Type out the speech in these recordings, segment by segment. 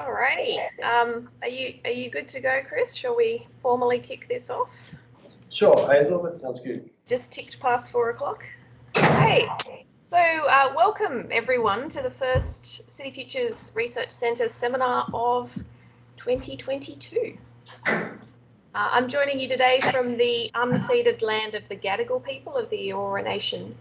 All right. Are you good to go, Chris? Shall we formally kick this off? Sure, Hazel, that sounds good. Just ticked past 4 o'clock. Hey, so welcome everyone to the first City Futures Research Centre seminar of 2022. I'm joining you today from the unceded land of the Gadigal people of the Eora Nation,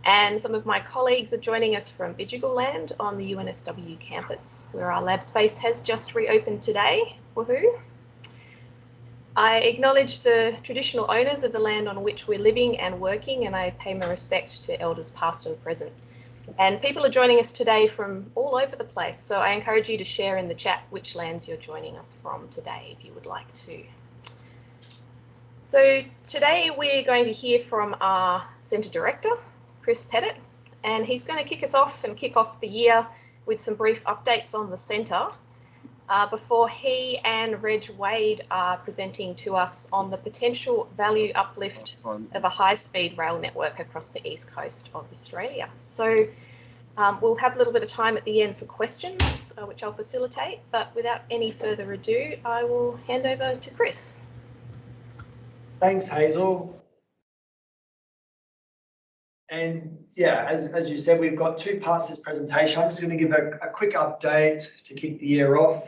and some of my colleagues are joining us from Bidjigal land on the UNSW campus, where our lab space has just reopened today. Woohoo! I acknowledge the traditional owners of the land on which we're living and working, and I pay my respect to elders past and present. And people are joining us today from all over the place, so I encourage you to share in the chat which lands you're joining us from today if you would like to. So today we're going to hear from our Centre Director, Prof, Pettit, and he's going to kick us off and kick off the year with some brief updates on the centre before he and Reg Wade are presenting to us on the potential value uplift of a high-speed rail network across the east coast of Australia. So we'll have a little bit of time at the end for questions, which I'll facilitate, but without any further ado, I will hand over to Chris. Thanks, Hazel. And yeah, as you said, we've got two parts to this presentation. I'm just going to give a quick update to kick the year off.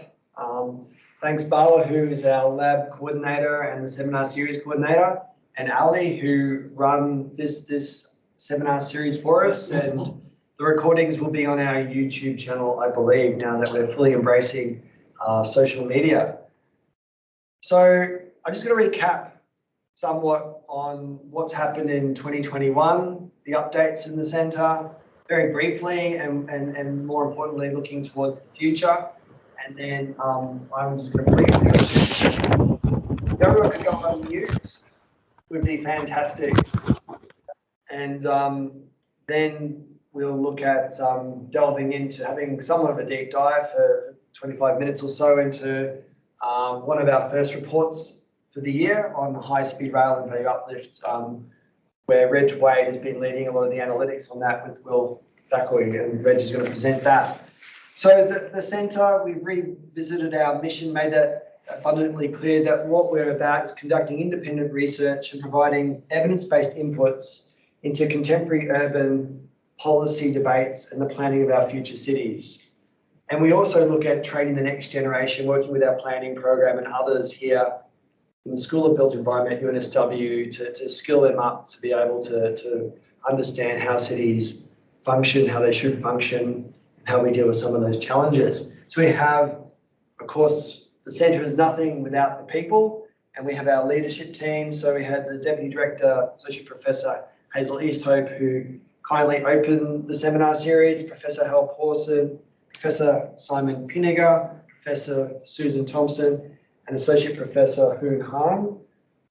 Thanks, Bala, who is our lab coordinator and the seminar series coordinator, and Ali, who run this seminar series for us. And the recordings will be on our YouTube channel, I believe, now that we're fully embracing social media. So I'm just going to recap somewhat on what's happened in 2021, the updates in the centre, very briefly, and more importantly, looking towards the future. And then I'm just going to briefly, if everyone could go on mute, would be fantastic. And then we'll look at delving into having somewhat of a deep dive for 25 minutes or so into one of our first reports for the year on high-speed rail and value uplift, where Reg Wade has been leading a lot of the analytics on that with Will Thackeray, and Reg is going to present that. So the centre, we've revisited our mission, made that abundantly clear that what we're about is conducting independent research and providing evidence-based inputs into contemporary urban policy debates and the planning of our future cities. And we also look at training the next generation, working with our planning program and others here in the School of Built Environment, UNSW, to skill them up to be able to understand how cities function, how they should function, and how we deal with some of those challenges. So we have, of course, the centre is nothing without the people, and we have our leadership team. So we had the Deputy Director, Associate Professor Hazel Easthope, who kindly opened the seminar series, Professor Hal Pawson, Professor Simon Pinniger, Professor Susan Thompson, and Associate Professor Hoon Han,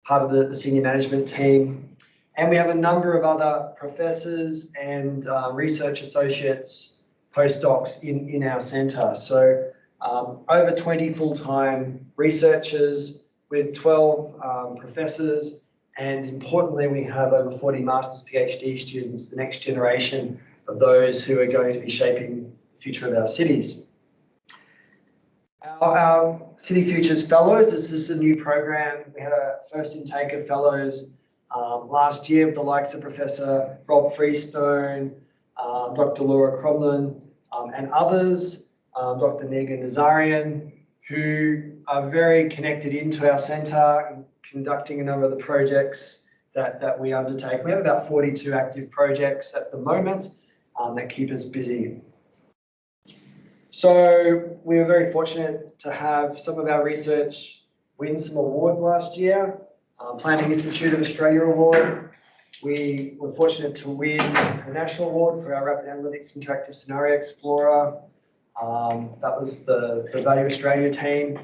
part of the senior management team. And we have a number of other professors and research associates, postdocs in our centre. So over 20 full-time researchers with 12 professors, and importantly, we have over 40 Masters PhD students, the next generation of those who are going to be shaping the future of our cities. Our City Futures Fellows, this is a new program. We had a first intake of fellows last year with the likes of Professor Rob Freestone, Dr. Laura Cromlin, and others, Dr. Negan Nazarian, who are very connected into our centre and conducting a number of the projects that we undertake. We have about 42 active projects at the moment that keep us busy. So we were very fortunate to have some of our research win some awards last year. Planning Institute of Australia Award. We were fortunate to win a national award for our Rapid Analytics Interactive Scenario Explorer. That was the Value Australia team.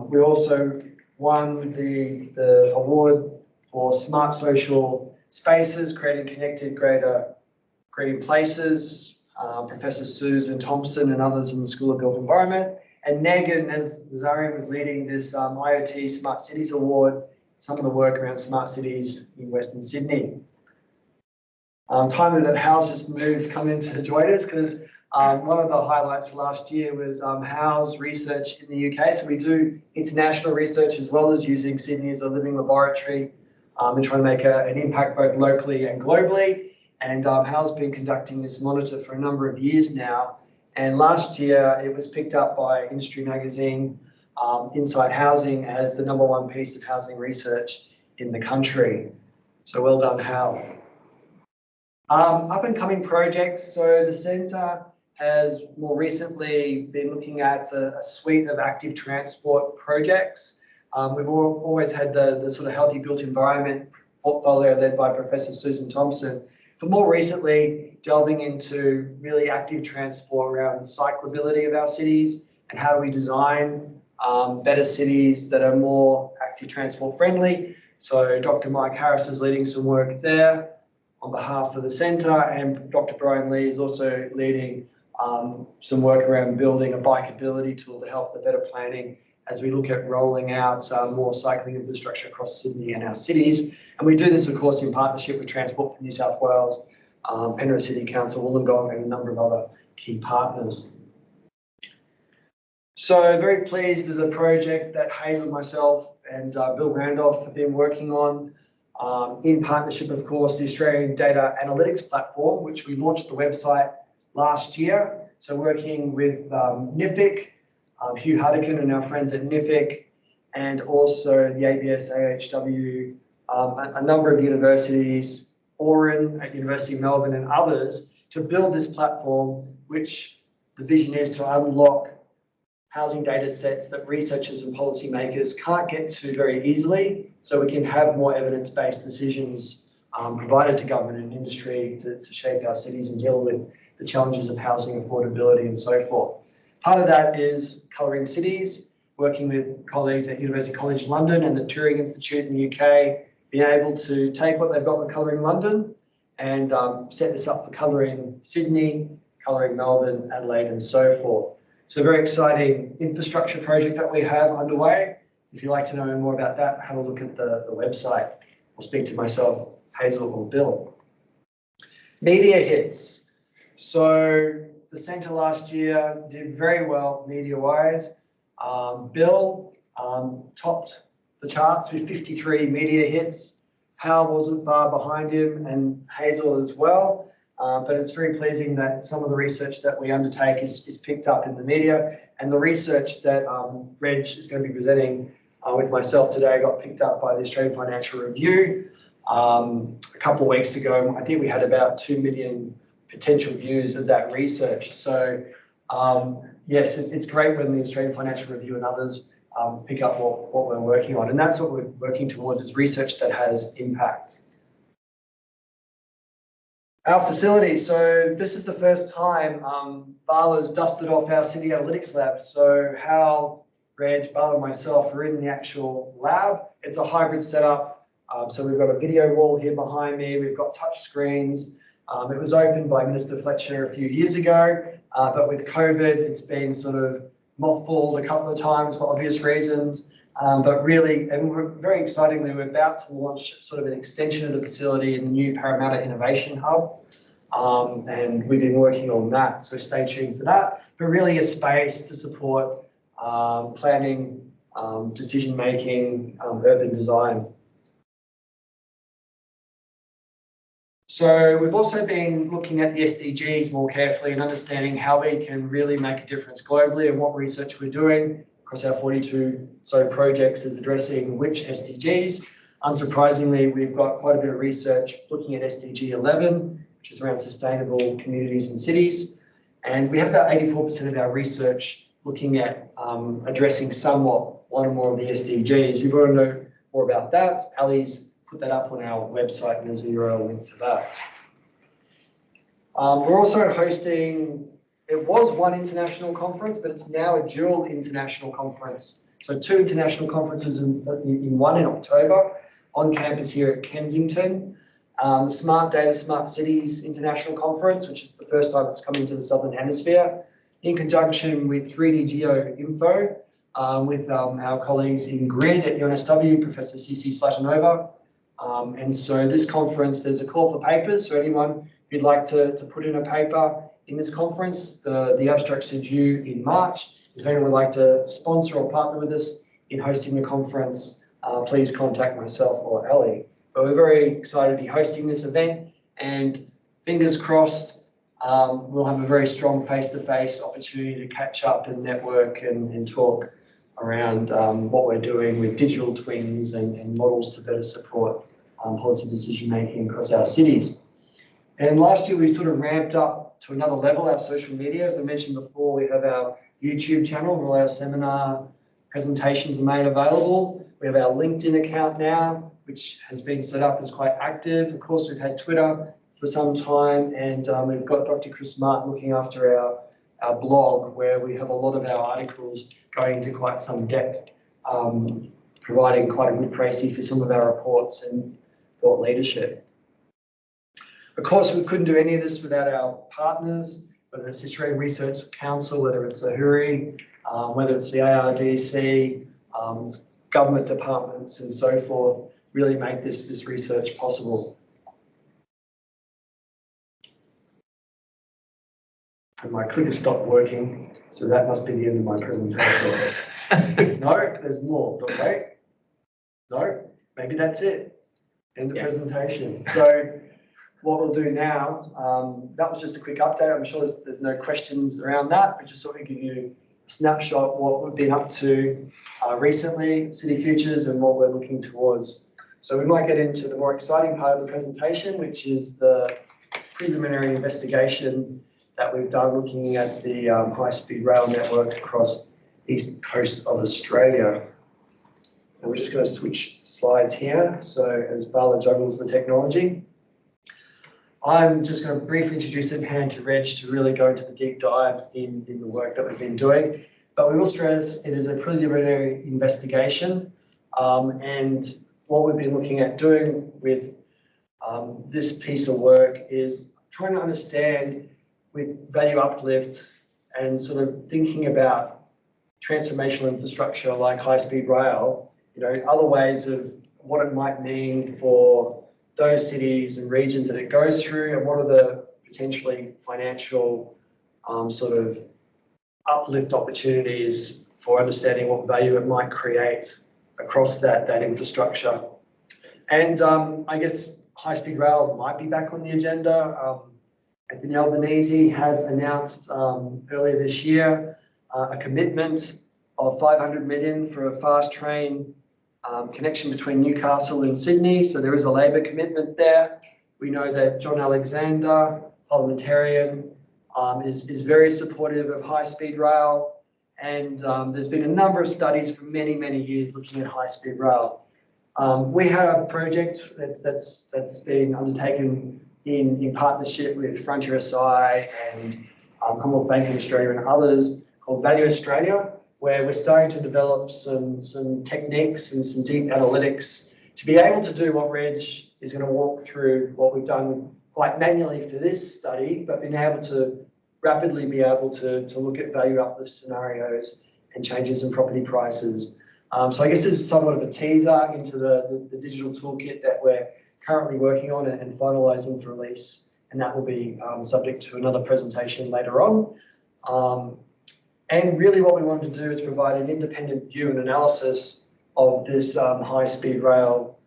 We also won the award for Smart Social Spaces, Creating Connected Creating Places. Professor Susan Thompson and others in the School of Built Environment. And Negan Nazarian was leading this IoT Smart Cities Award, some of the work around smart cities in Western Sydney. Timely that Hal's just come in to join us, because One of the highlights last year was Howe's research in the UK. So we do international research as well as using Sydney as a living laboratory and trying to make an impact both locally and globally. And Howe's been conducting this monitor for a number of years now. And last year it was picked up by industry magazine Inside Housing as the #1 piece of housing research in the country. So well done, Howe. Up and coming projects. So the centre has more recently been looking at a suite of active transport projects. We've always had the sort of healthy built environment portfolio led by Professor Susan Thompson, but more recently delving into really active transport around cyclability of our cities and how do we design better cities that are more active transport friendly. So Dr. Mike Harris is leading some work there on behalf of the centre, and Dr. Brian Lee is also leading some work around building a bikeability tool to help the better planning as we look at rolling out more cycling infrastructure across Sydney and our cities. And we do this, of course, in partnership with Transport for New South Wales, Penrith City Council, Wollongong, and a number of other key partners. So very pleased as a project that Hazel, myself, and Bill Randolph have been working on in partnership, of course, the Australian Data Analytics Platform, which we launched the website last year. So working with NIFIC, Hugh Huddekin and our friends at NIFIC, and also the ABS AHW, a number of universities, Oran at University of Melbourne and others, to build this platform, which the vision is to unlock housing data sets that researchers and policymakers can't get to very easily, so we can have more evidence-based decisions provided to government and industry to shape our cities and deal with the challenges of housing affordability and so forth. Part of that is colouring cities, working with colleagues at University College London and the Turing Institute in the UK, being able to take what they've got with Colouring London and set this up for Colouring Sydney, Colouring Melbourne, Adelaide, and so forth. So a very exciting infrastructure project that we have underway. If you'd like to know more about that, have a look at the website or speak to myself, Hazel, or Bill. Media hits. So the centre last year did very well media-wise. Bill topped the charts with 53 media hits. Hal wasn't far behind him, and Hazel as well. But it's very pleasing that some of the research that we undertake is picked up in the media, and the research that Reg is going to be presenting with myself today got picked up by the Australian Financial Review a couple of weeks ago. I think we had about 2 million potential views of that research. So yes, it's great when the Australian Financial Review and others pick up what we're working on, and that's what we're working towards, is research that has impact. Our facility. So this is the first time Bala's dusted off our city analytics lab. So Hal, Reg, Bala, and myself are in the actual lab. It's a hybrid setup. So we've got a video wall here behind me. We've got touch screens. It was opened by Minister Fletcher a few years ago, but with COVID, it's been sort of mothballed a couple of times for obvious reasons. But really, and we're very excitingly, we're about to launch sort of an extension of the facility in the new Parramatta Innovation Hub. And we've been working on that, so stay tuned for that. But really a space to support planning, decision-making, urban design. So we've also been looking at the SDGs more carefully and understanding how we can really make a difference globally, and what research we're doing across our 42 projects is addressing which SDGs. Unsurprisingly, we've got quite a bit of research looking at SDG 11, which is around sustainable communities and cities. And we have about 84% of our research looking at addressing somewhat one or more of the SDGs. If you want to know more about that, Ali's put that up on our website, and there's a URL link to that. We're also hosting, it was one international conference, but it's now a dual international conference. So 2 international conferences in one in October on campus here at Kensington. The Smart Data, Smart Cities International Conference, which is the first time it's come into the Southern Hemisphere, in conjunction with 3D Geo Info, with our colleagues in Grid at UNSW, Professor CC Slatanova. And so this conference, there's a call for papers, so anyone who'd like to put in a paper in this conference. The abstracts are due in March. If anyone would like to sponsor or partner with us in hosting the conference, please contact myself or Ali. But we're very excited to be hosting this event, and fingers crossed, we'll have a very strong face-to-face opportunity to catch up and network and talk around what we're doing with digital twins and models to better support policy decision-making across our cities. And last year, we sort of ramped up to another level our social media. As I mentioned before, we have our YouTube channel where all our seminar presentations are made available. We have our LinkedIn account now, which has been set up as quite active. Of course, we've had Twitter for some time, and we've got Dr. Chris Martin looking after our blog, where we have a lot of our articles going into quite some depth, providing quite a good précis for some of our reports and thought leadership. Of course, we couldn't do any of this without our partners, whether it's the Australian Research Council, whether it's the HURI, whether it's the ARDC, government departments and so forth, really make this research possible. And my clicker stopped working, so that must be the end of my presentation. No, there's more, but wait. No, maybe that's it. End of presentation. So what we'll do now, that was just a quick update. I'm sure there's no questions around that, but just sort of give you a snapshot of what we've been up to recently, City Futures, and what we're looking towards. So we might get into the more exciting part of the presentation, which is the preliminary investigation that we've done looking at the high-speed rail network across the east coast of Australia. And we're just going to switch slides here. So as Bala juggles the technology, I'm just going to briefly introduce it and hand to Reg to really go into the deep dive in the work that we've been doing. But we will stress it is a preliminary investigation, and what we've been looking at doing with this piece of work is trying to understand with value uplift and sort of thinking about transformational infrastructure like high-speed rail, other ways of what it might mean for those cities and regions that it goes through, and what are the potentially financial sort of uplift opportunities for understanding what value it might create across that infrastructure. And I guess high-speed rail might be back on the agenda. Anthony Albanese has announced earlier this year a commitment of 500 million for a fast train connection between Newcastle and Sydney. So there is a Labor commitment there. We know that John Alexander, parliamentarian, is very supportive of high-speed rail. And there's been a number of studies for many, many years looking at high-speed rail. We have a project that's been undertaken in partnership with Frontier SI and Commonwealth Bank of Australia and others called Value Australia, where we're starting to develop some techniques and some deep analytics to be able to do what Reg is going to walk through, what we've done quite manually for this study, but being able to rapidly be able to look at value uplift scenarios and changes in property prices. So I guess this is somewhat of a teaser into the digital toolkit that we're currently working on and finalising for release, and that will be subject to another presentation later on. And really what we wanted to do is provide an independent view and analysis of this high-speed rail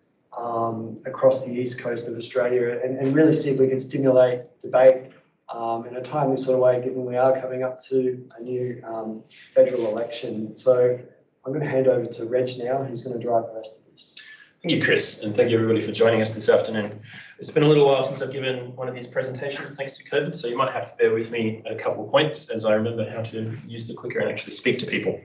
across the east coast of Australia, and really see if we can stimulate debate in a timely sort of way, given we are coming up to a new federal election. So I'm going to hand over to Reg now, who's going to drive the rest of this. Thank you, Chris, and thank you everybody for joining us this afternoon. It's been a little while since I've given one of these presentations thanks to COVID, so you might have to bear with me at a couple of points as I remember how to use the clicker and actually speak to people.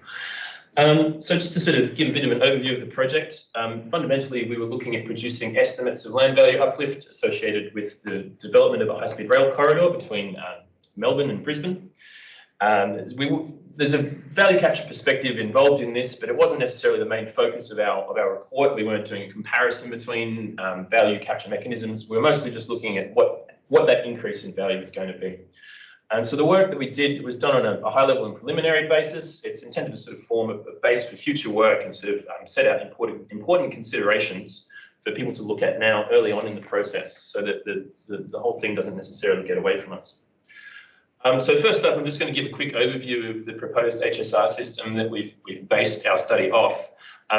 So just to sort of give a bit of an overview of the project, fundamentally we were looking at producing estimates of land value uplift associated with the development of a high-speed rail corridor between Melbourne and Brisbane. There's a value capture perspective involved in this, but it wasn't necessarily the main focus of our report. We weren't doing a comparison between value capture mechanisms. We were mostly just looking at what that increase in value is going to be. And so the work that we did was done on a high level and preliminary basis. It's intended to sort of form a base for future work and sort of set out important considerations for people to look at now early on in the process, so that the whole thing doesn't necessarily get away from us. So first up, I'm just going to give a quick overview of the proposed HSR system that we've based our study off.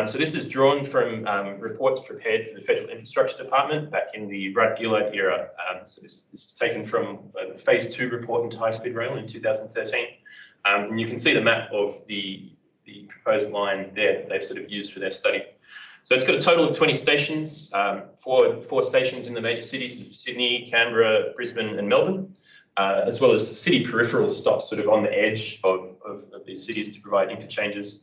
So this is drawn from reports prepared for the Federal Infrastructure Department back in the Rudd-Gillard era. So this is taken from the Phase 2 report into high-speed rail in 2013. And you can see the map of the proposed line there that they've sort of used for their study. So it's got a total of 20 stations, four stations in the major cities of Sydney, Canberra, Brisbane and Melbourne, as well as city peripheral stops sort of on the edge of these cities to provide interchanges.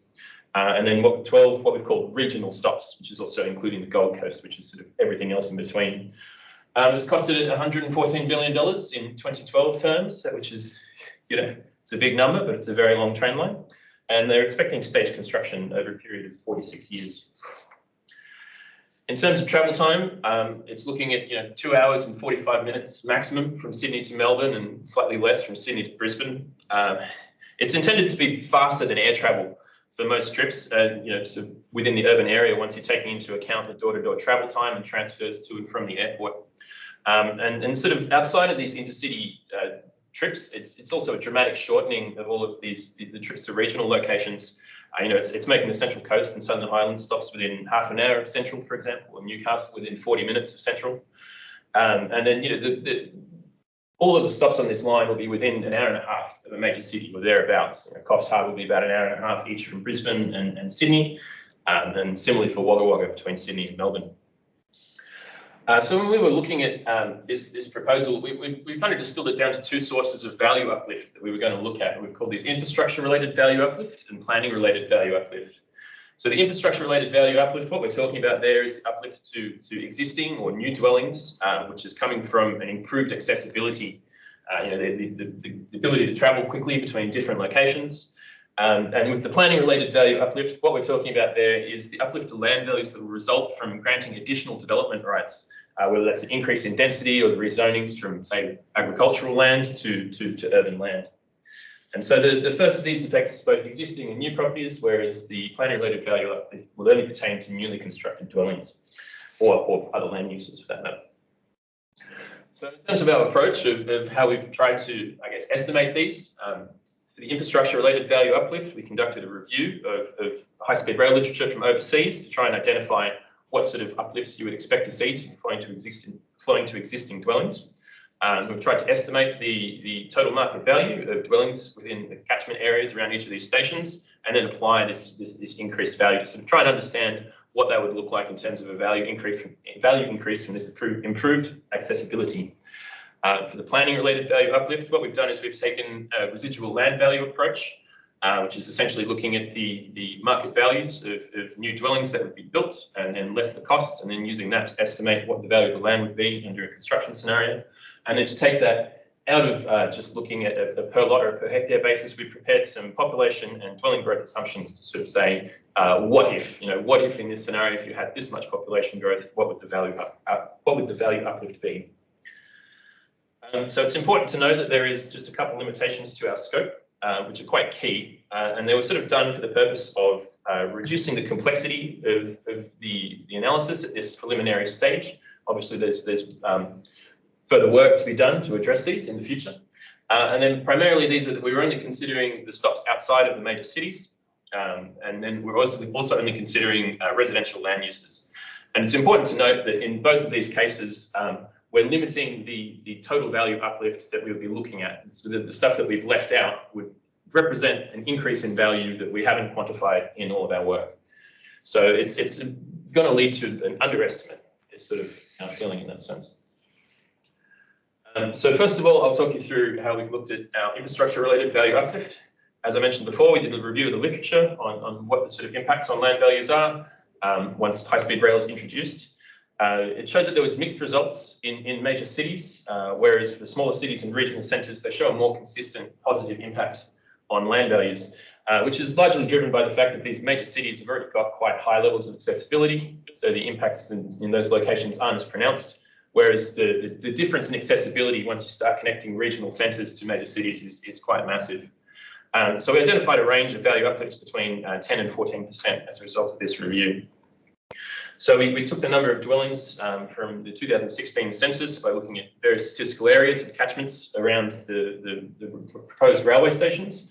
And then 12 what we've called regional stops, which is also including the Gold Coast, which is sort of everything else in between. It's costed $114 billion in 2012 terms, which is, it's a big number, but it's a very long train line. And they're expecting stage construction over a period of 46 years. In terms of travel time, it's looking at 2 hours and 45 minutes maximum from Sydney to Melbourne and slightly less from Sydney to Brisbane. It's intended to be faster than air travel for most trips, so within the urban area once you're taking into account the door-to-door travel time and transfers to and from the airport. And sort of outside of these intercity trips, it's also a dramatic shortening of all of the trips to regional locations. It's making the Central Coast and Southern Highlands stops within half an hour of Central, for example, and Newcastle within 40 minutes of Central. And then, all of the stops on this line will be within an hour and a half of a major city or thereabouts. Coffs Harbour will be about an hour and a half each from Brisbane and Sydney, and similarly for Wagga Wagga between Sydney and Melbourne. So when we were looking at this proposal, we kind of distilled it down to two sources of value uplift that we were going to look at. We've called these infrastructure-related value uplift and planning-related value uplift. So the infrastructure-related value uplift, what we're talking about there is uplift to existing or new dwellings, which is coming from an improved accessibility, the ability to travel quickly between different locations. And with the planning-related value uplift, what we're talking about there is the uplift to land values that will result from granting additional development rights, whether that's an increase in density or the rezonings from, say, agricultural land to urban land. And so the first of these affects both existing and new properties, whereas the planning-related value uplift will only pertain to newly constructed dwellings or other land uses for that matter. So in terms of our approach of how we've tried to, estimate these, for the infrastructure-related value uplift, we conducted a review of high-speed rail literature from overseas to try and identify what sort of uplifts you would expect to see flowing to existing dwellings. We've tried to estimate the total market value of dwellings within the catchment areas around each of these stations, and then apply this increased value to sort of try and understand what that would look like in terms of a value increase from this improved accessibility. For the planning-related value uplift, what we've done is we've taken a residual land value approach, which is essentially looking at the market values of new dwellings that would be built, and then less the costs, and then using that to estimate what the value of the land would be under a construction scenario. And then to take that out of just looking at a per lot or a per hectare basis, we prepared some population and dwelling growth assumptions to sort of say, what if in this scenario, if you had this much population growth, what would the value uplift be? So it's important to know that there is just a couple limitations to our scope, which are quite key, and they were sort of done for the purpose of reducing the complexity of the analysis at this preliminary stage. Obviously, there's further work to be done to address these in the future. And then primarily we were only considering the stops outside of the major cities, and then we're also only considering residential land uses. And it's important to note that in both of these cases, we're limiting the total value uplift that we'll be looking at. So that the stuff that we've left out would represent an increase in value that we haven't quantified in all of our work. So it's going to lead to an underestimate, is sort of our feeling in that sense. So first of all, I'll talk you through how we've looked at our infrastructure-related value uplift. As I mentioned before, we did a review of the literature on what the sort of impacts on land values are once high-speed rail is introduced. It showed that there was mixed results in major cities, whereas for smaller cities and regional centres, they show a more consistent positive impact on land values, which is largely driven by the fact that these major cities have already got quite high levels of accessibility, so the impacts in those locations aren't as pronounced, whereas the difference in accessibility once you start connecting regional centres to major cities is quite massive. So we identified a range of value uplifts between 10 and 14% as a result of this review. So we took the number of dwellings from the 2016 census by looking at various statistical areas and catchments around the proposed railway stations.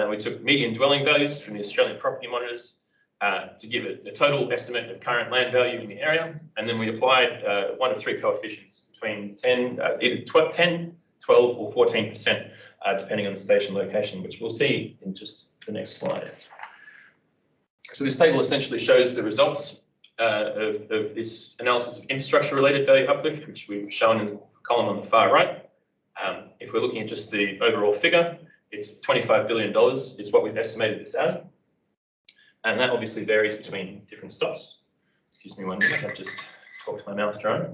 We took median dwelling values from the Australian property monitors to give it a total estimate of current land value in the area. And then we applied one of three coefficients between 10, either 10, 12 or 14%, depending on the station location, which we'll see in just the next slide. So this table essentially shows the results of this analysis of infrastructure-related value uplift, which we've shown in the column on the far right. If we're looking at just the overall figure, it's $25 billion is what we've estimated this at. And that obviously varies between different stops. Excuse me 1 minute, I've just talked my mouth dry.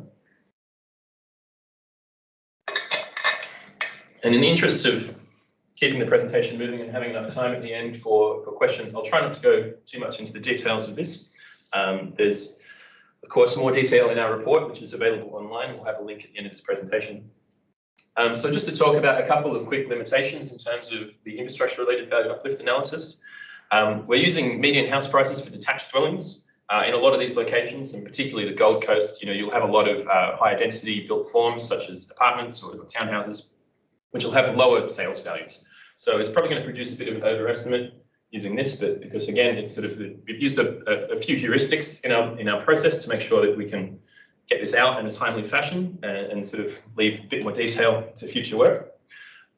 And in the interest of keeping the presentation moving and having enough time at the end for questions, I'll try not to go too much into the details of this. There's, of course, more detail in our report, which is available online. We'll have a link at the end of this presentation. So just to talk about a couple of quick limitations in terms of the infrastructure-related value uplift analysis. We're using median house prices for detached dwellings in a lot of these locations, and particularly the Gold Coast. You'll have a lot of higher density built forms, such as apartments or townhouses, which will have lower sales values. So it's probably going to produce a bit of an overestimate using this, but because again, it's sort of we've used a few heuristics in our process to make sure that we can get this out in a timely fashion and sort of leave a bit more detail to future work.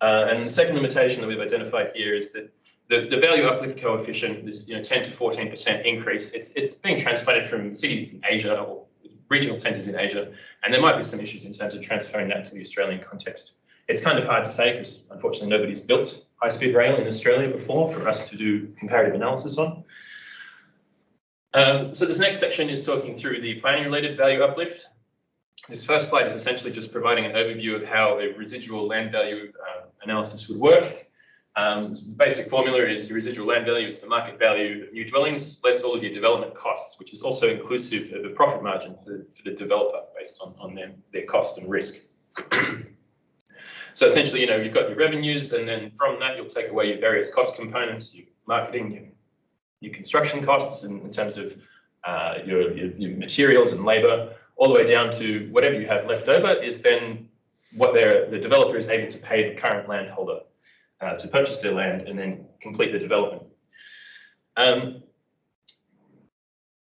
And the second limitation that we've identified here is that the value uplift coefficient, this 10 to 14% increase, it's being transplanted from cities in Asia or regional centres in Asia, and there might be some issues in terms of transferring that to the Australian context. It's kind of hard to say because unfortunately nobody's built high-speed rail in Australia before for us to do comparative analysis on. So this next section is talking through the planning-related value uplift. This first slide is essentially just providing an overview of how a residual land value analysis would work. So the basic formula is your residual land value is the market value of new dwellings less all of your development costs, which is also inclusive of a profit margin for the developer based on their cost and risk. So essentially, you've got your revenues, and then from that, you'll take away your various cost components, your marketing, your construction costs in terms of your materials and labour, all the way down to whatever you have left over is then what the developer is able to pay the current landholder to purchase their land and then complete the development.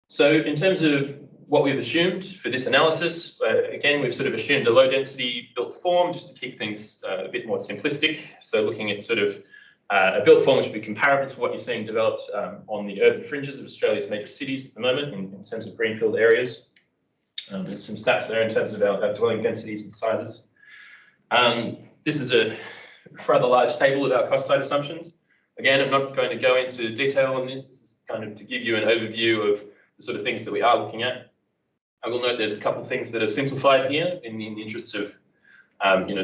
So in terms of what we've assumed for this analysis, again, we've sort of assumed a low density built form just to keep things a bit more simplistic. So looking at sort of a built form which would be comparable to what you're seeing developed on the urban fringes of Australia's major cities at the moment in terms of greenfield areas. There's some stats there in terms of our dwelling densities and sizes. This is a rather large table of our cost side assumptions. Again, I'm not going to go into detail on this. This is kind of to give you an overview of the sort of things that we are looking at. I will note there's a couple of things that are simplified here in the interest of,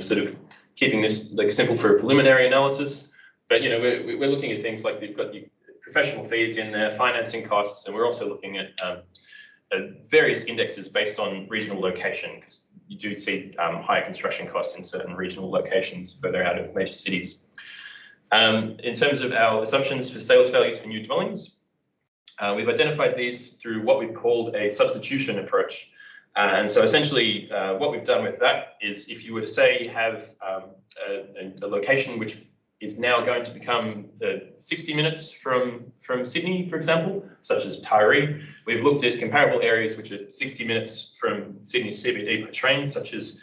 sort of keeping this like simple for a preliminary analysis. But we're looking at things like you've got your professional fees in there, financing costs, and we're also looking at various indexes based on regional location, because you do see higher construction costs in certain regional locations further out of major cities. In terms of our assumptions for sales values for new dwellings, we've identified these through what we've called a substitution approach. And so essentially what we've done with that is if you were to say have a location which is now going to become 60 minutes from Sydney, for example, such as Tyree, we've looked at comparable areas which are 60 minutes from Sydney CBD per train, such as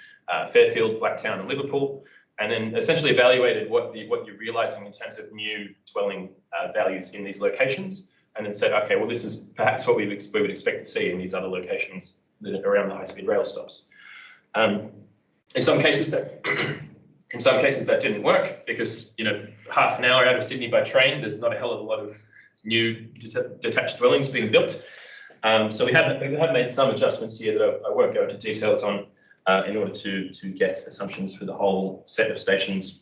Fairfield, Blacktown and Liverpool, and then essentially evaluated what you're realising in terms of new dwelling values in these locations, and then said, okay, well, this is perhaps what we would expect to see in these other locations that are around the high-speed rail stops. In some cases that didn't work because half an hour out of Sydney by train, there's not a hell of a lot of new detached dwellings being built. So we have made some adjustments here that I won't go into details on in order to get assumptions for the whole set of stations.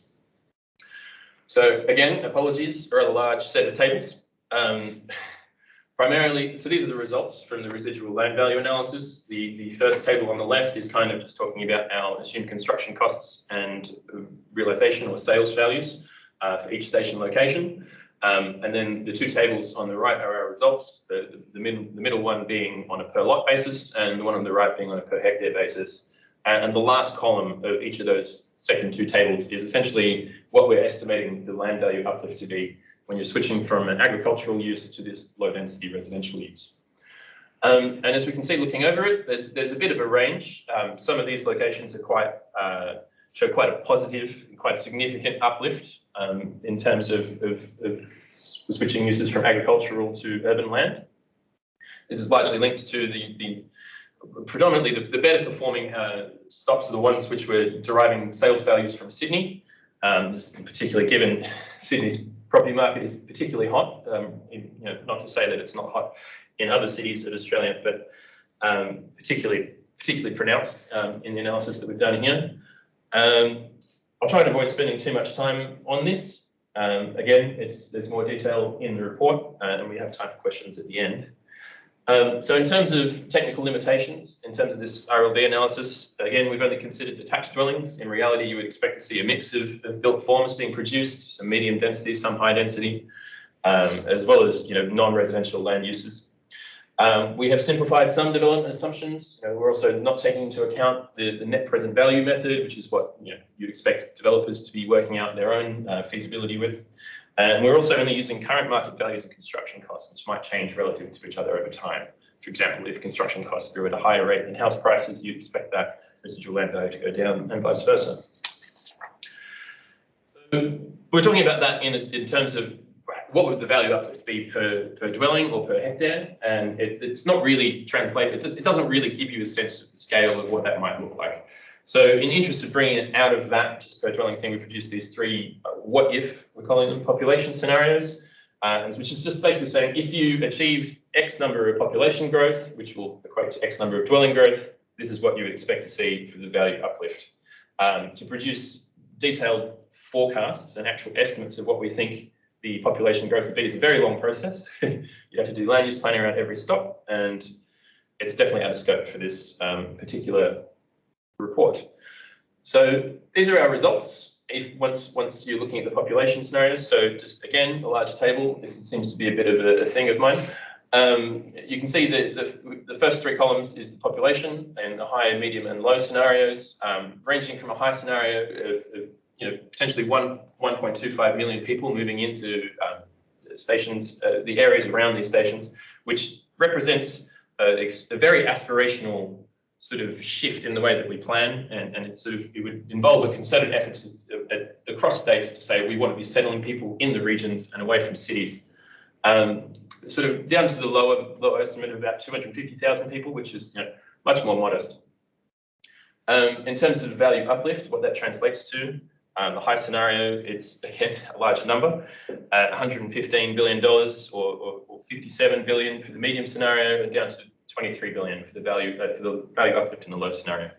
So again, apologies for a large set of tables. Primarily, so these are the results from the residual land value analysis. The first table on the left is kind of just talking about our assumed construction costs and realisation or sales values for each station location. And then the two tables on the right are our results, the middle one being on a per lot basis and the one on the right being on a per hectare basis. And the last column of each of those second two tables is essentially what we're estimating the land value uplift to be when you're switching from an agricultural use to this low density residential use. And as we can see looking over it, there's a bit of a range. Some of these locations are show quite a positive, quite significant uplift in terms of switching uses from agricultural to urban land. This is largely linked to predominantly the better performing stops are the ones which were deriving sales values from Sydney. Just in particular, given Sydney's property market is particularly hot, not to say that it's not hot in other cities of Australia, but particularly pronounced in the analysis that we've done here. I'll try and avoid spending too much time on this. Again, there's more detail in the report, and we have time for questions at the end. So in terms of technical limitations, in terms of this RLV analysis, again, we've only considered detached dwellings. In reality, you would expect to see a mix of built forms being produced, some medium density, some high density, as well as non-residential land uses. We have simplified some development assumptions. We're also not taking into account the net present value method, which is what you'd expect developers to be working out their own feasibility with. And we're also only using current market values and construction costs, which might change relative to each other over time. For example, if construction costs grew at a higher rate than house prices, you'd expect that residual land value to go down and vice versa. So we're talking about that in terms of what would the value uplift be per dwelling or per hectare, and it's not really translated. It doesn't really give you a sense of the scale of what that might look like. So in the interest of bringing it out of that just per dwelling thing, we produced these three what if, we're calling them, population scenarios, which is just basically saying if you achieved X number of population growth, which will equate to X number of dwelling growth, this is what you would expect to see for the value uplift. To produce detailed forecasts and actual estimates of what we think the population growth would be is a very long process. You have to do land use planning around every stop, and it's definitely out of scope for this particular report. So these are our results. Once you're looking at the population scenarios, so just again, a large table. This seems to be a bit of a thing of mine. You can see that the first three columns is the population and the high, medium, and low scenarios, ranging from a high scenario of potentially 1.25 million people moving into stations, the areas around these stations, which represents a very aspirational sort of shift in the way that we plan, and it would involve a concerted effort across states to say we want to be settling people in the regions and away from cities. Sort of down to the lower estimate of about 250,000 people, which is much more modest. In terms of value uplift, what that translates to, the high scenario, it's again a large number, $115 billion or 57 billion for the medium scenario, and down to 23 billion for the value uplift in the low scenario.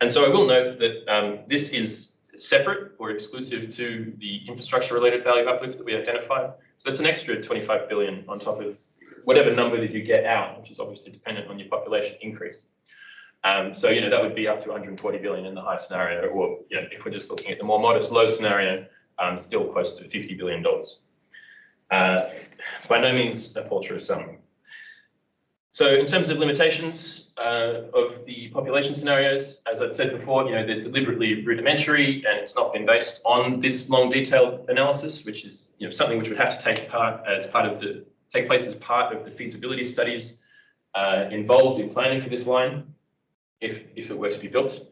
And so I will note that this is separate or exclusive to the infrastructure related value uplift that we identified. So it's an extra 25 billion on top of whatever number that you get out, which is obviously dependent on your population increase. So that would be up to 140 billion in the high scenario, or if we're just looking at the more modest low scenario, still close to $50 billion. By no means a paltry sum. So in terms of limitations of the population scenarios, as I'd said before, they're deliberately rudimentary, and it's not been based on this long detailed analysis, which is something which would have to take place as part of the feasibility studies involved in planning for this line, if it were to be built.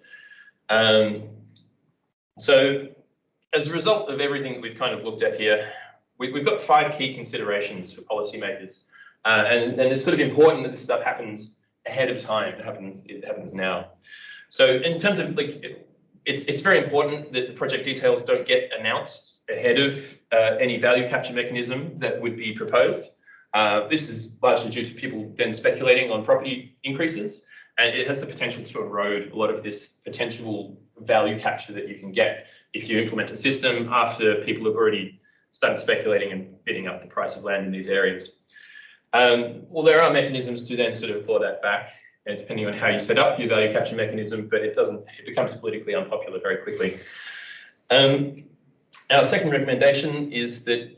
So as a result of everything that we've kind of looked at here, we've got 5 key considerations for policymakers. And it's sort of important that this stuff happens ahead of time. It happens now. So in terms of it's very important that the project details don't get announced ahead of any value capture mechanism that would be proposed. This is largely due to people then speculating on property increases, and it has the potential to erode a lot of this potential value capture that you can get if you implement a system after people have already started speculating and bidding up the price of land in these areas. Well, there are mechanisms to then sort of claw that back, depending on how you set up your value capture mechanism, but it becomes politically unpopular very quickly. Our second recommendation is that,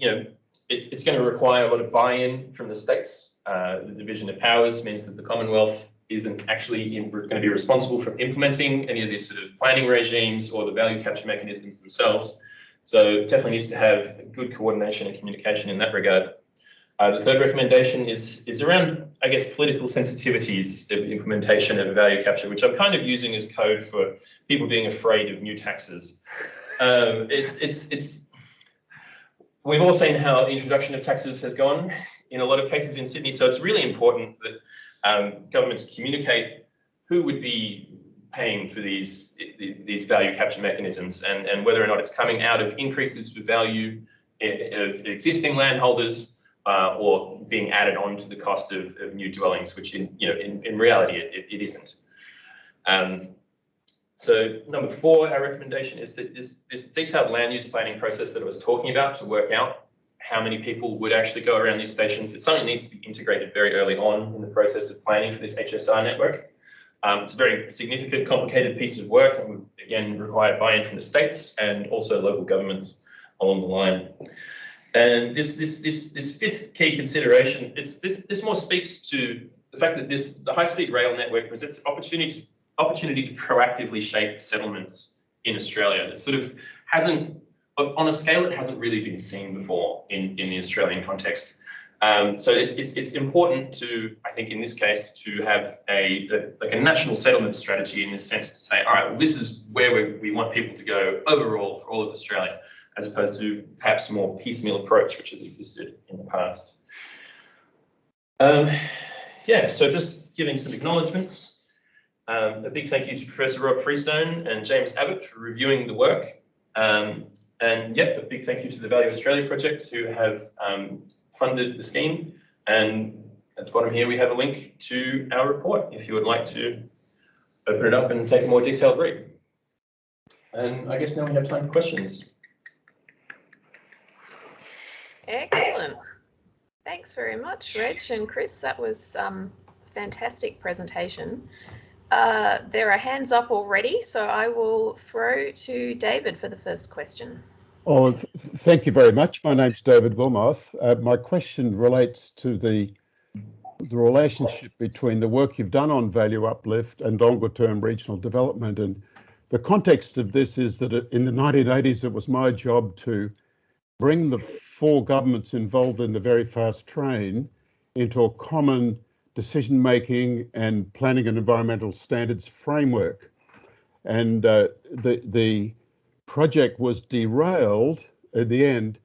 it's going to require a lot of buy-in from the states. The division of powers means that the Commonwealth isn't actually going to be responsible for implementing any of these sort of planning regimes or the value capture mechanisms themselves. So it definitely needs to have good coordination and communication in that regard. The third recommendation is around, I guess, political sensitivities of the implementation of value capture, which I'm kind of using as code for people being afraid of new taxes. We've all seen how the introduction of taxes has gone in a lot of cases in Sydney, so it's really important that governments communicate who would be paying for these value capture mechanisms and whether or not it's coming out of increases of value of existing landholders or being added on to the cost of new dwellings, which in reality it isn't. So number 4, our recommendation is that this detailed land use planning process that I was talking about to work out how many people would actually go around these stations, it's something that needs to be integrated very early on in the process of planning for this HSR network. It's a very significant, complicated piece of work and would, again, require buy-in from the states and also local governments along the line. And this 5th key consideration, this more speaks to the fact that the high-speed rail network presents an opportunity to proactively shape settlements in Australia. It sort of hasn't, on a scale it hasn't really been seen before in the Australian context. So it's important to, I think in this case, to have a national settlement strategy in the sense to say, all right, well, this is where we want people to go overall for all of Australia, as opposed to perhaps a more piecemeal approach, which has existed in the past. Yeah, so just giving some acknowledgements. A big thank you to Professor Rob Freestone and James Abbott for reviewing the work. And yeah, a big thank you to the Value Australia Project who have funded the scheme. And at the bottom here, we have a link to our report if you would like to open it up and take a more detailed read. And I guess now we have time for questions. Excellent. Thanks very much, Reg and Chris. That was fantastic presentation. There are hands up already, so I will throw to David for the first question. Oh, thank you very much. My name's David Wilmoth. My question relates to the relationship between the work you've done on value uplift and longer term regional development. And the context of this is that in the 1980s, it was my job to bring the 4 governments involved in the very fast train into a common decision-making and planning and environmental standards framework. And the project was derailed at the end,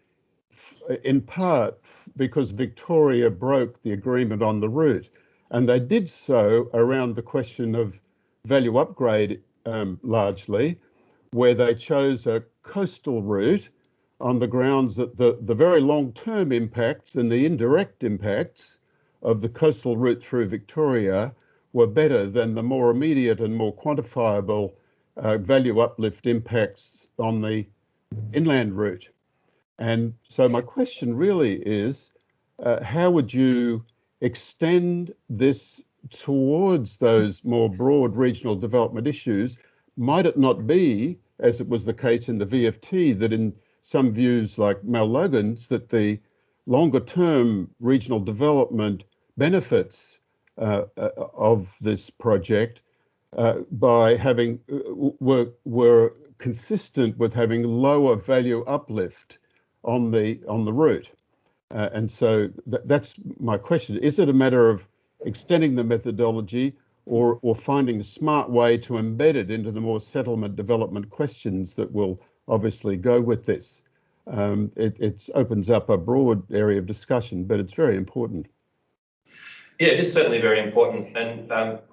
in part because Victoria broke the agreement on the route. And they did so around the question of value upgrade largely, where they chose a coastal route on the grounds that the very long-term impacts and the indirect impacts of the coastal route through Victoria were better than the more immediate and more quantifiable value uplift impacts on the inland route. And so my question really is, how would you extend this towards those more broad regional development issues? Might it not be, as it was the case in the VFT, that in some views like Mel Logan's, that the longer term regional development benefits of this project by having were consistent with having lower value uplift on the route, and so that's my question. Is it a matter of extending the methodology or finding a smart way to embed it into the more settlement development questions that will obviously go with this? It opens up a broad area of discussion, but it's very important. Yeah, it is certainly very important, and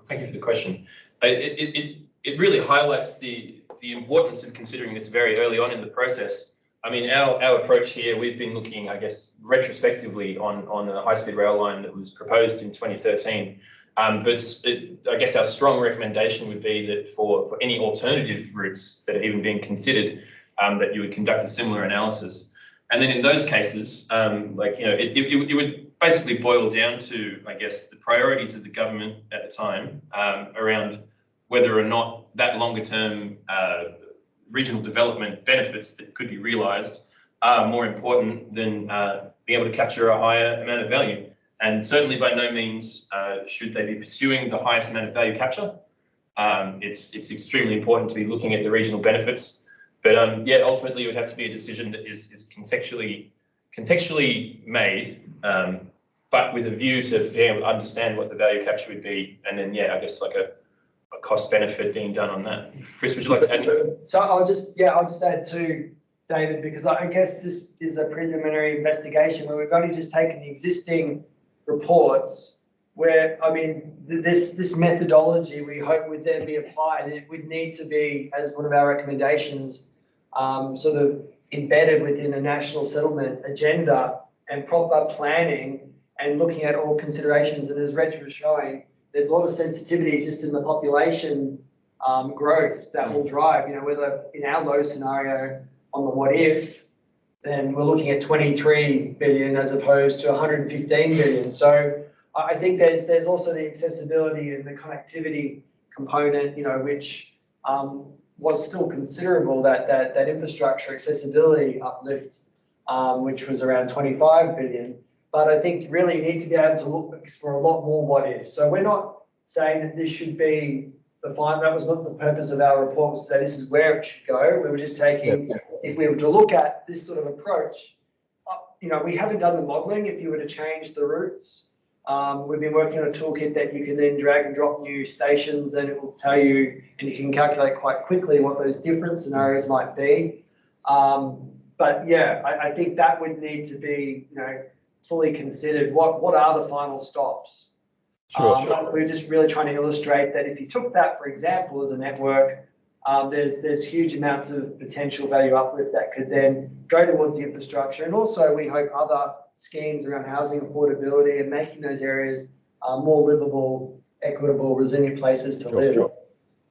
thank you for the question. It really highlights the importance of considering this very early on in the process. I mean, our approach here, we've been looking, I guess, retrospectively on a high-speed rail line that was proposed in 2013. But I guess our strong recommendation would be that for any alternative routes that are even being considered, that you would conduct a similar analysis. And then in those cases, it would basically boil down to, I guess, the priorities of the government at the time around whether or not that longer term regional development benefits that could be realised are more important than being able to capture a higher amount of value. And certainly by no means should they be pursuing the highest amount of value capture. It's extremely important to be looking at the regional benefits. But yeah, ultimately it would have to be a decision that is contextually made, but with a view to being able to understand what the value capture would be. And then, yeah, I guess like a cost benefit being done on that. Chris, would you like to add anything? So I'll just add to David, because I guess this is a preliminary investigation where we've only just taken the existing reports where, I mean, this methodology we hope would then be applied. It would need to be, as one of our recommendations, sort of embedded within a national settlement agenda and proper planning and looking at all considerations. And as Reg was showing, there's a lot of sensitivity just in the population growth that will drive, you know, whether in our low scenario on the what if, then we're looking at 23 billion as opposed to 115 billion. So I think there's also the accessibility and the connectivity component, you know, which was still considerable, that infrastructure accessibility uplift, which was around 25 billion. But I think really you need to be able to look for a lot more what if. So we're not saying that this should be the final. That was not the purpose of our report, was to say this is where it should go. We were just taking, if we were to look at this sort of approach, you know, we haven't done the modelling. If you were to change the routes, we've been working on a toolkit that you can then drag and drop new stations, and it will tell you, and you can calculate quite quickly what those different scenarios might be. But yeah, I think that would need to be, you know, fully considered. What are the final stops? Sure. We're just really trying to illustrate that if you took that, for example, as a network, there's huge amounts of potential value uplift that could then go towards the infrastructure. And also we hope other schemes around housing affordability and making those areas more livable, equitable, resilient places to live. Sure.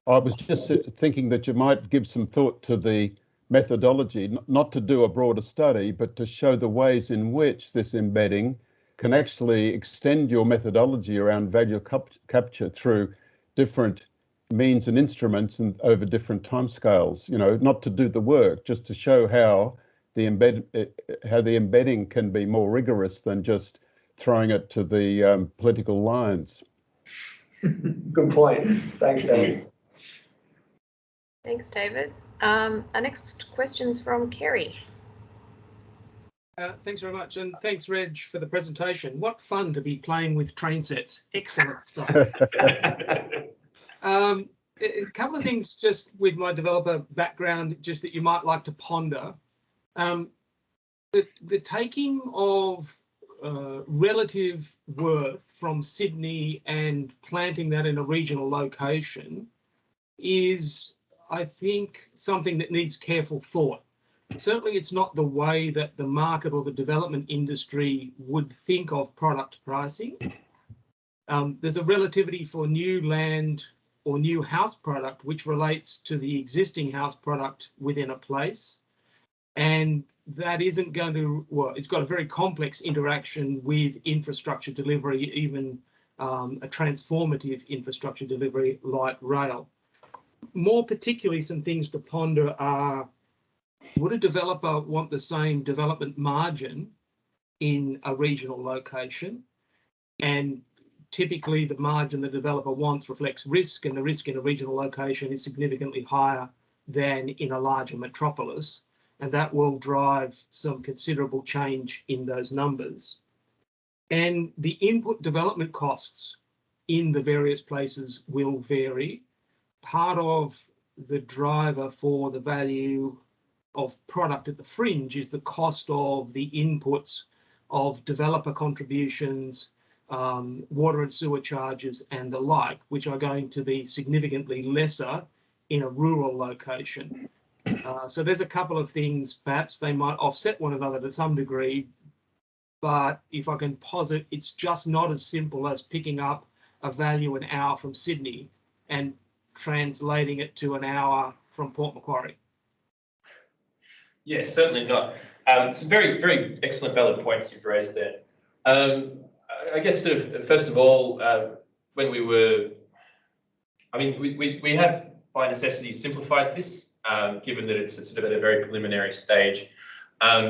I was just thinking that you might give some thought to the methodology, not to do a broader study, but to show the ways in which this embedding can actually extend your methodology around value capture through different means and instruments and over different timescales. You know, not to do the work, just to show how the embedding can be more rigorous than just throwing it to the political lines. Good point. Thanks, David. Thanks, David. Our next question's from Kerry. Thanks very much, and thanks, Reg, for the presentation. What fun to be playing with train sets. Excellent stuff. A couple of things just with my developer background, just that you might like to ponder. The taking of relative worth from Sydney and planting that in a regional location is, I think, something that needs careful thought. Certainly it's not the way that the market or the development industry would think of product pricing. There's a relativity for new land or new house product which relates to the existing house product within a place. And that isn't going to, well, it's got a very complex interaction with infrastructure delivery, even a transformative infrastructure delivery like rail. More particularly, some things to ponder are, would a developer want the same development margin in a regional location? And typically the margin the developer wants reflects risk, and the risk in a regional location is significantly higher than in a larger metropolis. And that will drive some considerable change in those numbers. And the input development costs in the various places will vary. Part of the driver for the value of product at the fringe is the cost of the inputs of developer contributions, water and sewer charges and the like, which are going to be significantly lesser in a rural location. So there's a couple of things, perhaps they might offset one another to some degree, but if I can posit, it's just not as simple as picking up a value an hour from Sydney and translating it to an hour from Port Macquarie. Yeah, certainly not. Some very, very excellent, valid points you've raised there. I guess sort of, first of all, when we were, I mean, we have by necessity simplified this, given that it's sort of at a very preliminary stage.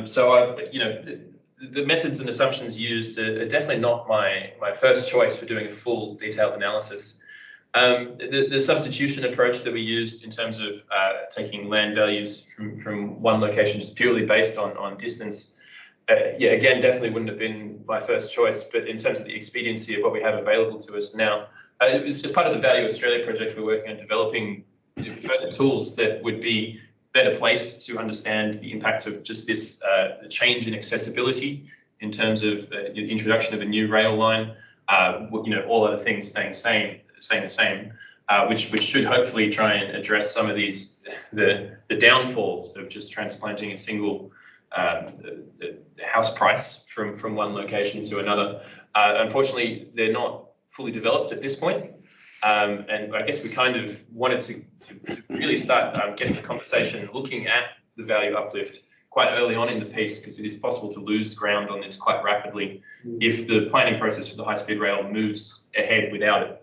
So I've, you know, the methods and assumptions used are definitely not my first choice for doing a full detailed analysis. The substitution approach that we used in terms of taking land values from one location just purely based on distance, yeah, again, definitely wouldn't have been my first choice, but in terms of the expediency of what we have available to us now, as part of the Value Australia project, we're working on developing further tools that would be better placed to understand the impacts of just this change in accessibility in terms of the introduction of a new rail line, all other things staying the same, which should hopefully try and address some of these, the downfalls of just transplanting a single house price from one location to another. Unfortunately, they're not fully developed at this point. And I guess we kind of wanted to really start getting the conversation looking at the value uplift quite early on in the piece, because it is possible to lose ground on this quite rapidly if the planning process for the high-speed rail moves ahead without it.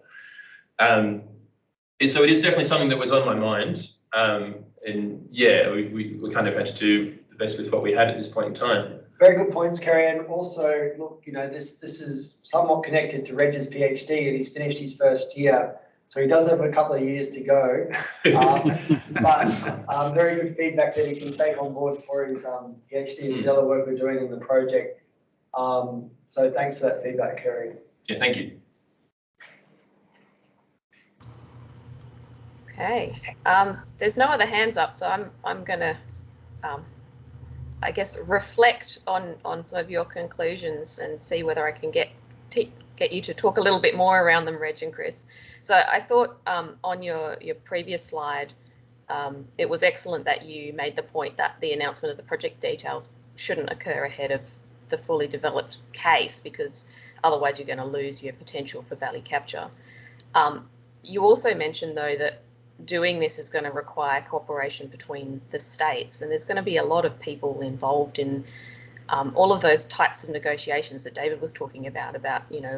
So it is definitely something that was on my mind. And yeah, we kind of had to do the best with what we had at this point in time. Very good points, Kerry. And also, look, this is somewhat connected to Reg's PhD, and he's finished his first year, so he does have a couple of years to go. But very good feedback that he can take on board for his PhD and the other work we're doing in the project. So thanks for that feedback, Kerry. Yeah, thank you. Okay. There's no other hands up, so I'm gonna I guess reflect on some of your conclusions and see whether I can get you to talk a little bit more around them, Reg and Chris. So I thought on your previous slide, it was excellent that you made the point that the announcement of the project details shouldn't occur ahead of the fully developed case, because otherwise you're going to lose your potential for value capture. You also mentioned, though, that doing this is going to require cooperation between the states, and there's going to be a lot of people involved in all of those types of negotiations that David was talking about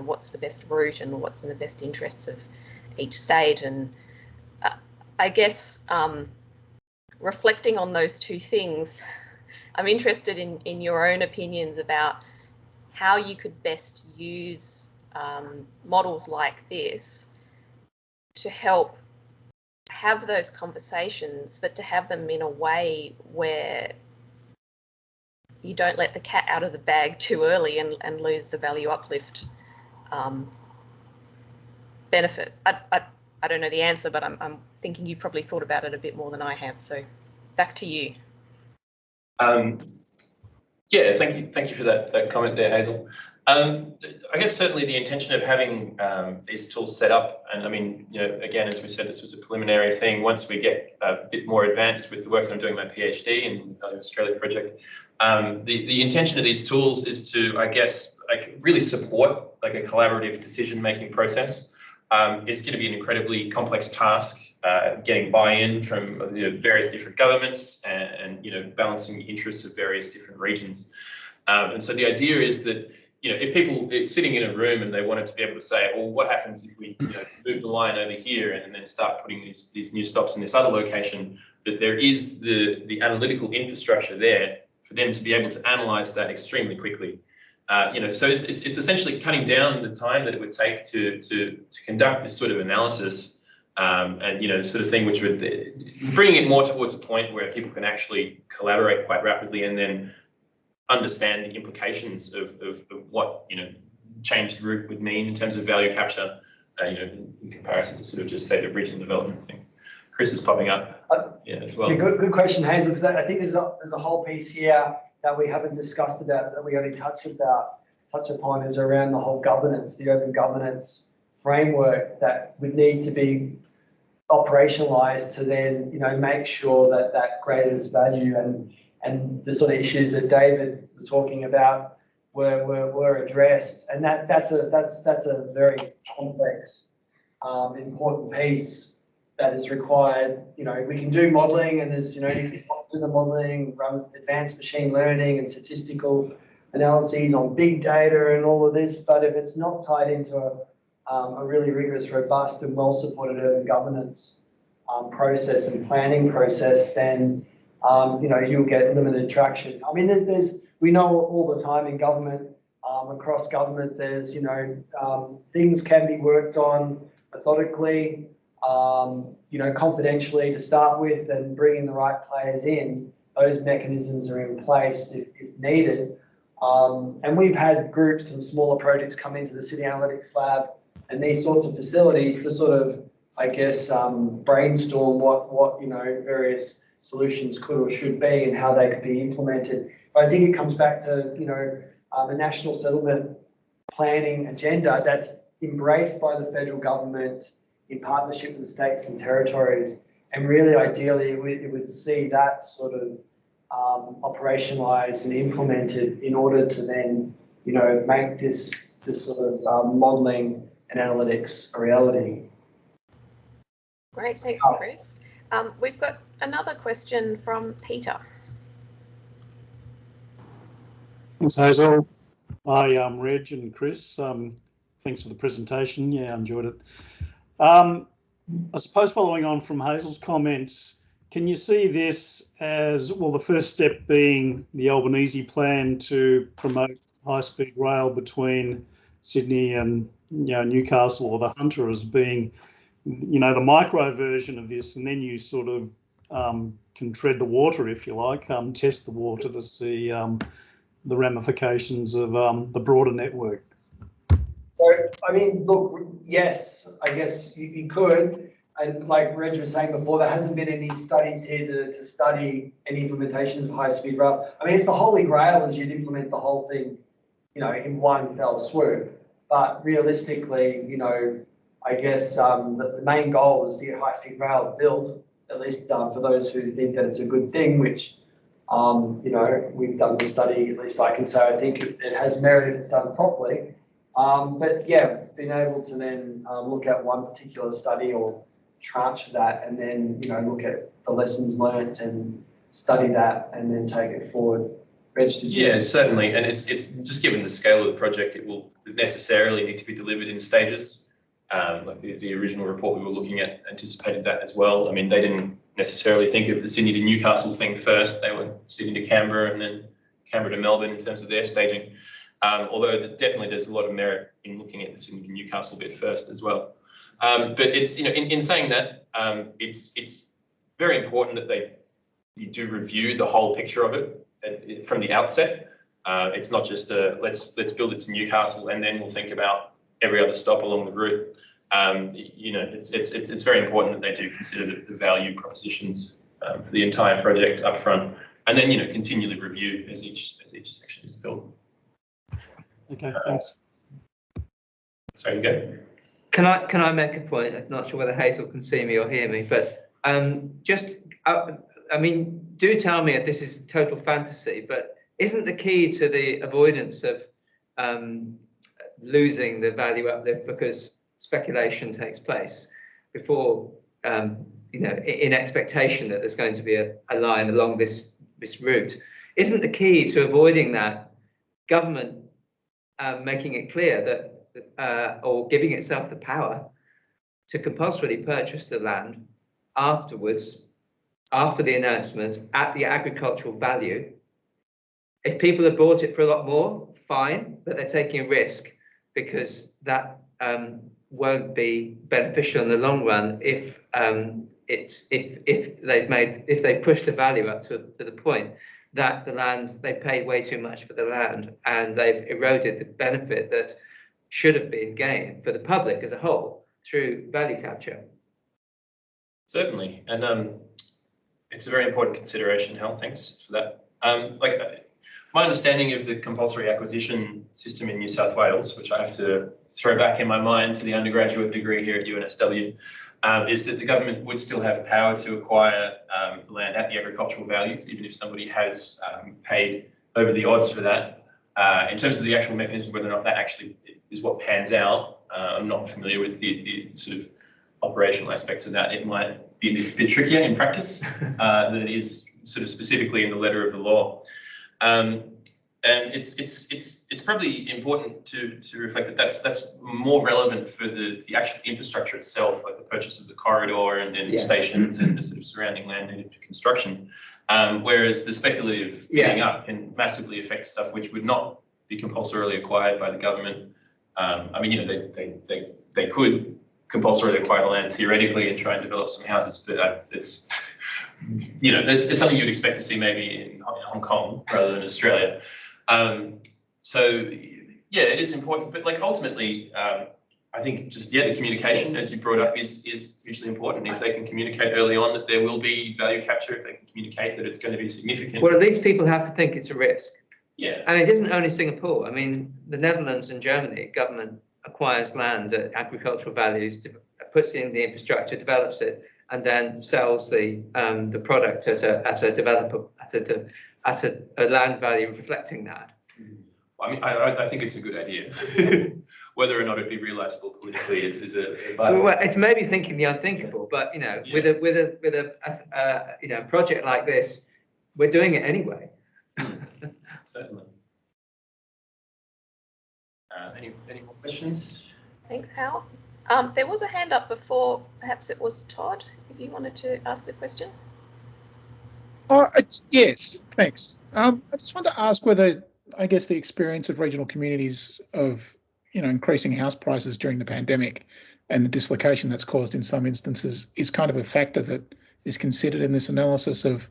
what's the best route and what's in the best interests of each state. And I guess reflecting on those two things, I'm interested in your own opinions about how you could best use models like this to help have those conversations, but to have them in a way where you don't let the cat out of the bag too early and lose the value uplift benefit. I don't know the answer, but I'm thinking you probably thought about it a bit more than I have. So back to you. Yeah, thank you for that comment there, Hazel. I guess certainly the intention of having these tools set up, and I mean, again, as we said, this was a preliminary thing. Once we get a bit more advanced with the work that I'm doing my PhD in the Australia project, the intention of these tools is to, I guess, really support a collaborative decision-making process. It's going to be an incredibly complex task, getting buy-in from various different governments and balancing the interests of various different regions. And so the idea is that if people sitting in a room and they wanted to be able to say, well, what happens if we move the line over here and then start putting these new stops in this other location, that there is the analytical infrastructure there for them to be able to analyze that extremely quickly. So it's essentially cutting down the time that it would take to conduct this sort of analysis, and sort of thing, which would bringing it more towards a point where people can actually collaborate quite rapidly and then understand the implications of what changed route would mean in terms of value capture, in comparison to sort of just say the regional development thing. Chris is popping up, as well. Yeah, good question, Hazel, because I think there's a whole piece here that we haven't discussed about, that we only touch upon, is around the whole governance, the open governance framework that would need to be operationalized to then make sure that creators value and the sort of issues that David was talking about were addressed, and that's a very complex, important piece that is required. We can do modelling, and there's you can do the modelling, run advanced machine learning and statistical analyses on big data and all of this, but if it's not tied into a really rigorous, robust, and well-supported urban governance process and planning process, then you'll get limited traction. I mean, there's we know all the time in government, across government, there's, things can be worked on methodically, confidentially to start with, and bringing the right players in. Those mechanisms are in place if needed. And we've had groups and smaller projects come into the City Analytics Lab and these sorts of facilities to sort of, I guess, brainstorm what various solutions could or should be and how they could be implemented. But I think it comes back to, the national settlement planning agenda that's embraced by the federal government in partnership with the states and territories. And really, ideally, it would see that sort of operationalised and implemented in order to then, make this sort of modelling and analytics a reality. Great, thanks, Chris. We've got another question from Peter. Thanks, Hazel. Hi, Reg and Chris. Thanks for the presentation. Yeah, I enjoyed it. I suppose following on from Hazel's comments, can you see this as, well, the first step being the Albanese plan to promote high-speed rail between Sydney and Newcastle, or the Hunter, as being the micro version of this, and then you sort of can tread the water, if you like, test the water to see the ramifications of the broader network? So, I mean, look, yes, I guess you could. And like Reg was saying before, there hasn't been any studies here to study any implementations of high-speed rail. I mean, it's the holy grail as you'd implement the whole thing, in one fell swoop. But realistically, I guess the main goal is to get high-speed rail built, at least for those who think that it's a good thing, which, we've done the study, at least I can say, I think it has merit if it's done properly. But yeah, being able to then look at one particular study or tranche of that, and then look at the lessons learnt and study that, and then take it forward. Reg, did you? Yeah, certainly, and it's just given the scale of the project, it will necessarily need to be delivered in stages. Like the original report we were looking at anticipated that as well. I mean, they didn't necessarily think of the Sydney to Newcastle thing first. They were Sydney to Canberra and then Canberra to Melbourne in terms of their staging. Although definitely there's a lot of merit in looking at the Sydney to Newcastle bit first as well. But it's, in saying that, it's very important that you do review the whole picture of it from the outset. It's not just let's build it to Newcastle and then we'll think about every other stop along the route. It's very important that they do consider the value propositions for the entire project up front, and then continually review as each section is built. Okay, thanks. Sorry, you go. Can I make a point? I'm not sure whether Hazel can see me or hear me, but do tell me if this is total fantasy, but isn't the key to the avoidance of losing the value uplift because speculation takes place before, in expectation that there's going to be a line along this route? Isn't the key to avoiding that government making it clear that or giving itself the power to compulsorily purchase the land afterwards, after the announcement, at the agricultural value? If people have bought it for a lot more, fine, but they're taking a risk because that won't be beneficial in the long run if they've pushed the value up to the point that they've paid way too much for the land and they've eroded the benefit that should have been gained for the public as a whole through value capture. Certainly, and it's a very important consideration, Hal. Thanks for that. My understanding of the compulsory acquisition system in New South Wales, which I have to throw back in my mind to the undergraduate degree here at UNSW, is that the government would still have power to acquire the land at the agricultural values, even if somebody has paid over the odds for that. In terms of the actual mechanism, whether or not that actually is what pans out, I'm not familiar with the sort of operational aspects of that. It might be a bit trickier in practice than it is sort of specifically in the letter of the law. And it's probably important to reflect that that's more relevant for the actual infrastructure itself, like the purchase of the corridor and the stations and the sort of surrounding land needed for construction. Whereas the speculative bidding up can massively affect stuff which would not be compulsorily acquired by the government. I mean, you know, they could compulsorily acquire the land theoretically and try and develop some houses, but it's you know, it's something you'd expect to see maybe in Hong Kong rather than Australia. So yeah, it is important, but like ultimately, I think just the communication, as you brought up, is hugely important. If they can communicate early on that there will be value capture, if they can communicate that it's going to be significant. Well, at least people have to think it's a risk. Yeah. And it isn't only Singapore. I mean, the Netherlands and Germany, government acquires land at agricultural values, puts in the infrastructure, develops it, and then sells the product at a land value reflecting that. I mean, I think it's a good idea. Whether or not it'd be realisable politically is a well, it's maybe thinking the unthinkable, but you know, with a you know, project like this, we're doing it anyway. Certainly. Any more questions? Thanks, Hal. There was a hand up before. Perhaps it was Todd. If you wanted to ask a question. Yes, thanks. I just wanted to ask whether, I guess, the experience of regional communities of, you know, increasing house prices during the pandemic and the dislocation that's caused in some instances is kind of a factor that is considered in this analysis of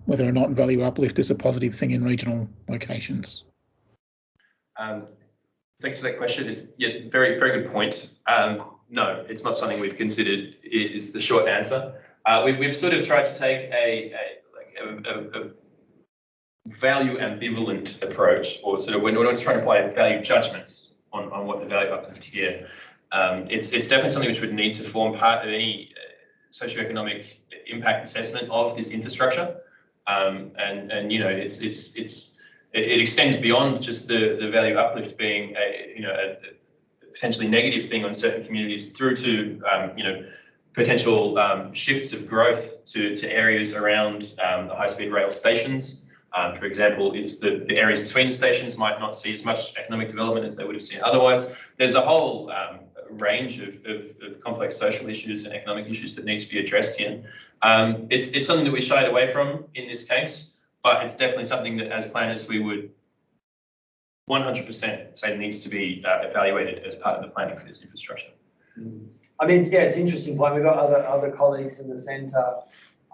whether or not value uplift is a positive thing in regional locations. Thanks for that question. It's very, very good point. No, it's not something we've considered, is the short answer. We've sort of tried to take a value ambivalent approach, or sort of we're not trying to apply value judgments on what the value uplift here. It's definitely something which would need to form part of any socioeconomic impact assessment of this infrastructure, and you know, it extends beyond just the value uplift being a potentially negative thing on certain communities through to you know, potential shifts of growth to areas around the high-speed rail stations. For example, it's the areas between the stations might not see as much economic development as they would have seen otherwise. There's a whole range of complex social issues and economic issues that need to be addressed here. It's something that we shied away from in this case, but it's definitely something that as planners we would 100% say needs to be evaluated as part of the planning for this infrastructure. I mean, yeah, it's an interesting point. We've got other colleagues in the centre,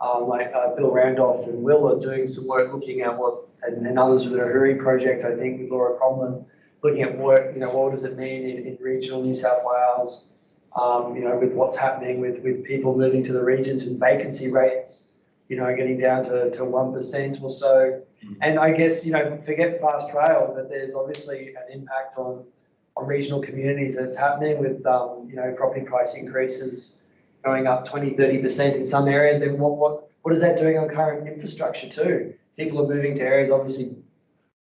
like Bill Randolph and Will, are doing some work looking at what, and others with the Huri project, I think, with Laura Cromlin, looking at work, you know, what does it mean in regional New South Wales, you know, with what's happening with people moving to the regions and vacancy rates, you know, getting down to 1% or so. And I guess, you know, forget fast rail, but there's obviously an impact on regional communities that's happening with, you know, property price increases going up 20, 30% in some areas. And what is that doing on current infrastructure too? People are moving to areas, obviously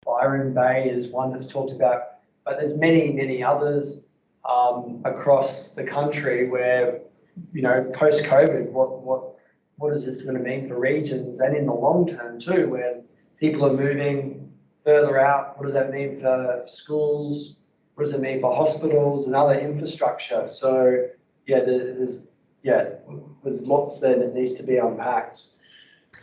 Byron Bay is one that's talked about, but there's many others across the country where, you know, post-COVID, what is this going to mean for regions, and in the long term too, where people are moving further out? What does that mean for schools? What does it mean for hospitals and other infrastructure? So yeah, there's lots there that needs to be unpacked.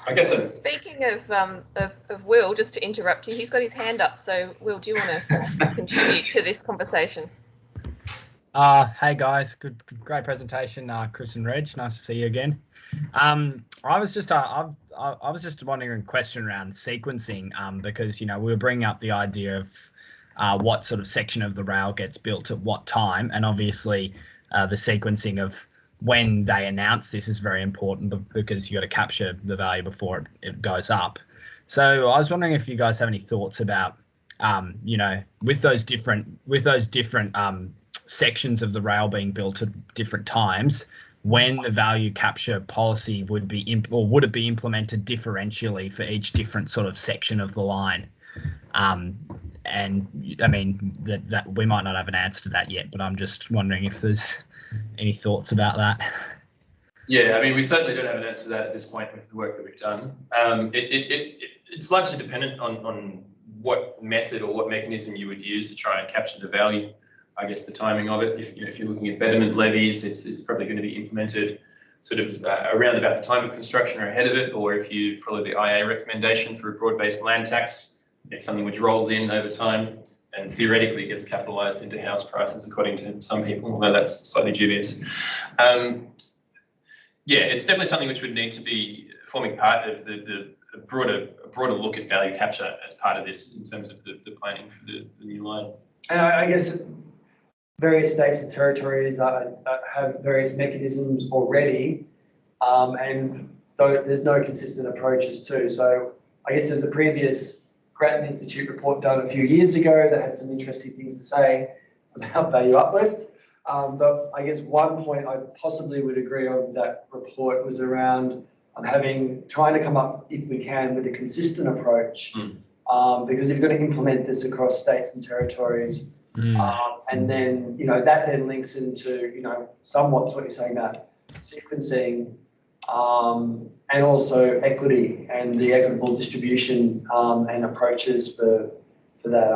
I guess so. Speaking of Will, just to interrupt you, he's got his hand up. So Will, do you want to contribute to this conversation? Hey guys, great presentation, Chris and Reg. Nice to see you again. I was just wondering a question around sequencing, because, you know, we were bringing up the idea of what sort of section of the rail gets built at what time, and obviously the sequencing of when they announce this is very important because you got to capture the value before it goes up. So I was wondering if you guys have any thoughts about, you know, with those different sections of the rail being built at different times, when the value capture policy would be would it be implemented differentially for each different sort of section of the line? And I mean that we might not have an answer to that yet, but I'm just wondering if there's any thoughts about that. Yeah, I mean, we certainly don't have an answer to that at this point with the work that we've done. It's largely dependent on what method or what mechanism you would use to try and capture the value. I guess the timing of it, if you're looking at betterment levies, it's probably going to be implemented sort of around about the time of construction or ahead of it, or if you follow the IA recommendation for a broad-based land tax, it's something which rolls in over time and theoretically gets capitalised into house prices, according to some people, although that's slightly dubious. Yeah, it's definitely something which would need to be forming part of the broader look at value capture as part of this in terms of the planning for the new line. And I guess various states and territories have various mechanisms already, and there's no consistent approaches too. So I guess there's a previous Grattan Institute report done a few years ago that had some interesting things to say about value uplift. But I guess one point I possibly would agree on that report was around trying to come up, if we can, with a consistent approach. Because if you're going to implement this across states and territories, and then, that then links into, somewhat to what you're saying about sequencing, and also equity and the equitable distribution and approaches for that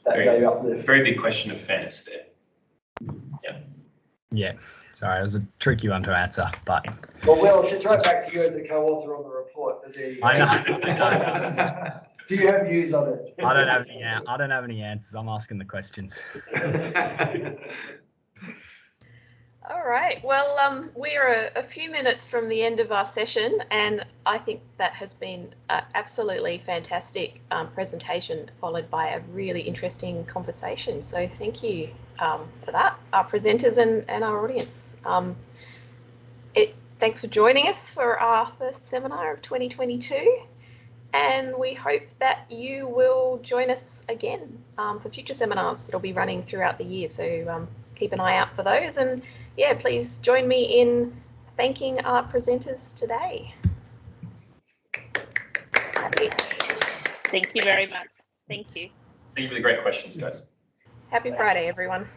value uplift. Very big question of fairness there. Yeah, sorry, it was a tricky one to answer, but. Well, Will, I should throw it back to you as a co-author on the report. I know. Do you have views on it? I don't have any answers. I'm asking the questions. All right. Well, we're a few minutes from the end of our session, and I think that has been an absolutely fantastic presentation, followed by a really interesting conversation. So thank you for that, our presenters and our audience. Thanks for joining us for our first seminar of 2022. And we hope that you will join us again for future seminars that'll be running throughout the year. So keep an eye out for those. And yeah, please join me in thanking our presenters today. Thank you very much. Thank you. Thank you for the great questions, guys. Happy Friday, everyone.